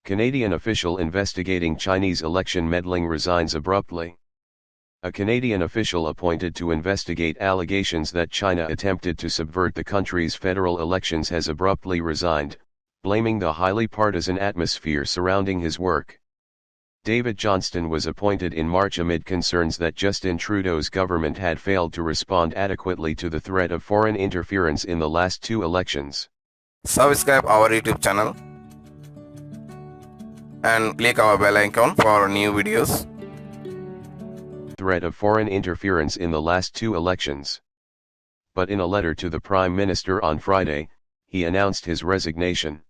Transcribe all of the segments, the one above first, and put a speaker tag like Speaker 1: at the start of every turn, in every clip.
Speaker 1: Canadian official investigating Chinese election meddling resigns abruptly. A Canadian official appointed to investigate allegations that China attempted to subvert the country's federal elections has abruptly resigned, blaming the highly partisan atmosphere surrounding his work. David Johnston was appointed in March amid concerns that Justin Trudeau's government had failed to respond adequately to the threat of foreign interference in the last two elections.
Speaker 2: Subscribe our YouTube channel and click our bell icon for new videos.
Speaker 1: Threat of foreign interference in the last two elections. But in a letter to the Prime Minister on Friday, he announced his resignation.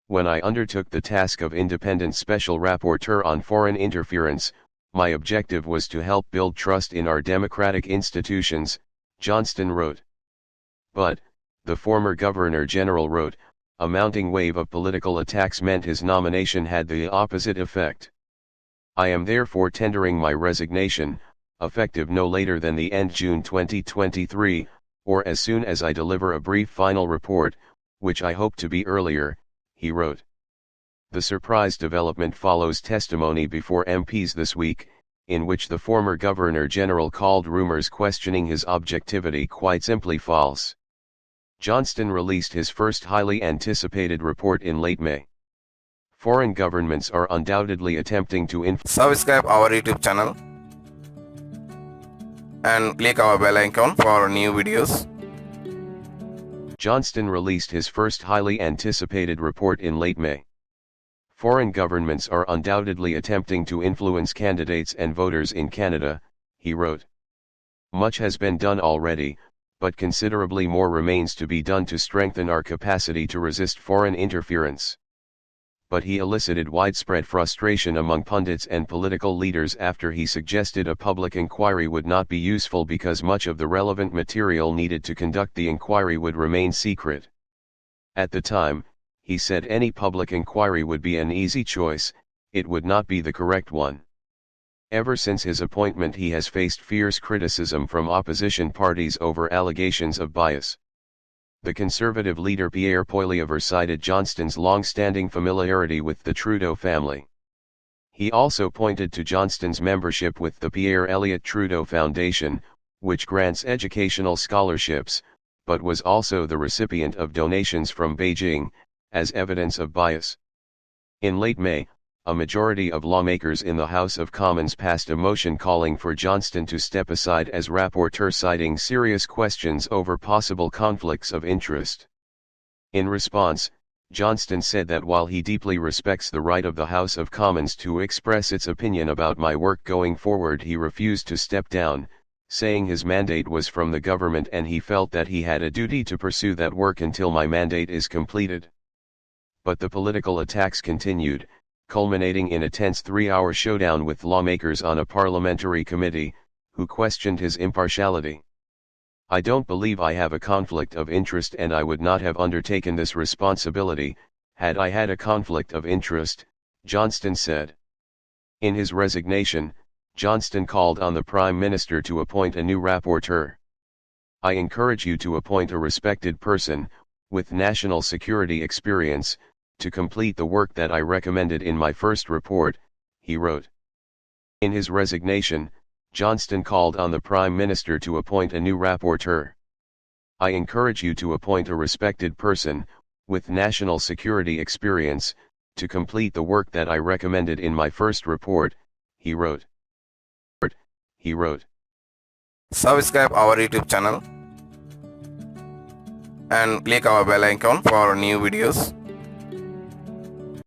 Speaker 1: When I undertook the task of independent special rapporteur on foreign interference, my objective was to help build trust in our democratic institutions, Johnston wrote. But, the former Governor-General wrote, a mounting wave of political attacks meant his nomination had the opposite effect. I am therefore tendering my resignation, effective no later than the end June 2023, or as soon as I deliver a brief final report, which I hope to be earlier, he wrote. The surprise development follows testimony before MPs this week, in which the former Governor-General called rumors questioning his objectivity quite simply false. Johnston released his first highly anticipated report in late May. Foreign governments are undoubtedly attempting to
Speaker 2: Subscribe our YouTube channel and click our bell icon for new videos.
Speaker 1: Johnston released his first highly anticipated report in late May. Foreign governments are undoubtedly attempting to influence candidates and voters in Canada, he wrote. Much has been done already, but considerably more remains to be done to strengthen our capacity to resist foreign interference. But he elicited widespread frustration among pundits and political leaders after he suggested a public inquiry would not be useful because much of the relevant material needed to conduct the inquiry would remain secret. At the time, he said any public inquiry would be an easy choice, it would not be the correct one. Ever since his appointment he has faced fierce criticism from opposition parties over allegations of bias. The Conservative leader Pierre Poilievre cited Johnston's long-standing familiarity with the Trudeau family. He also pointed to Johnston's membership with the Pierre Elliott Trudeau Foundation, which grants educational scholarships, but was also the recipient of donations from Beijing, as evidence of bias. In late May, a majority of lawmakers in the House of Commons passed a motion calling for Johnston to step aside as rapporteur, citing serious questions over possible conflicts of interest. In response, Johnston said that while he deeply respects the right of the House of Commons to express its opinion about my work going forward, he refused to step down, saying his mandate was from the government and he felt that he had a duty to pursue that work until my mandate is completed. But the political attacks continued, culminating in a tense 3-hour showdown with lawmakers on a parliamentary committee, who questioned his impartiality. I don't believe I have a conflict of interest and I would not have undertaken this responsibility, had I had a conflict of interest, Johnston said. In his resignation, Johnston called on the Prime Minister to appoint a new rapporteur. I encourage you to appoint a respected person, with national security experience, to complete the work that I recommended in my first report, he wrote. In his resignation, Johnston called on the Prime Minister to appoint a new rapporteur. I encourage you to appoint a respected person, with national security experience, to complete the work that I recommended in my first report, he wrote.
Speaker 2: Subscribe our YouTube channel and click our bell icon for new videos.